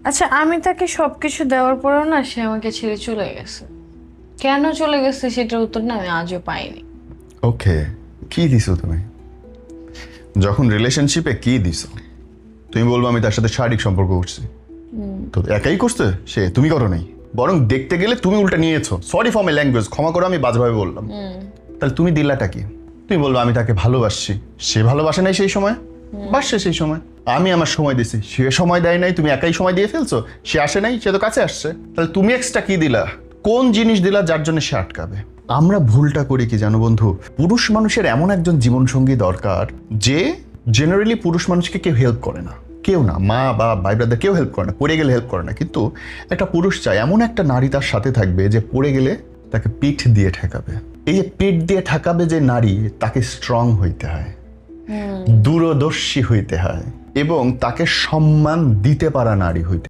আচ্ছা আমি তাকে সবকিছু দেওয়ার পরেও না সে আমাকে ছেড়ে চলে গেছে। কেন চলে গেছে সেটার উত্তর না আমি আজও পাইনি। ওকে, কি দিছো তুমি? যখন রিলেশনশিপে কি দিছো? তুমি বলবো আমি তার সাথে শারীরিক সম্পর্ক করছি, তো একাই করছে সে, তুমি করো নাই। বরং দেখতে গেলে তুমি উল্টা নিয়েছো। সরি ফর মাই ল্যাঙ্গুয়েজ, ক্ষমা করো আমি বাজেভাবে বললাম। তাহলে তুমি দিলাটা কি? তুমি বলবো আমি তাকে ভালোবাসছি, সে ভালোবাসে নাই সেই সময়, বাসছে সেই সময়। আমি আমার সময় দিছি, সে সময় দেয় নাই, তুমি একাই সময় দিয়ে ফেলছো। সে আসে নাই, সে তো কাছে আসছে। তাহলে তুমি এক্সট্রা কি দিলা? কোন জিনিস দিলা যার জন্য সে আটকাবে? আমরা ভুলটা করি কি জানো বন্ধু, পুরুষ মানুষের এমন একজন জীবনসঙ্গী দরকার যে জেনারেলি পুরুষ মানুষকে কেউ হেল্প করে না, কেউ না, মা বা ভাই ব্রাদার কেউ হেল্প করে না, পড়ে গেলে হেল্প করে না। কিন্তু একটা পুরুষ চায় এমন একটা নারী তার সাথে থাকবে যে পড়ে গেলে তাকে পিঠ দিয়ে ঠেকাবে। এই যে পিঠ দিয়ে ঠেকাবে যে নারী, তাকে স্ট্রং হইতে হয়, দূরদর্শী হইতে হয় এবং তাকে সম্মান দিতে পারা নারী হইতে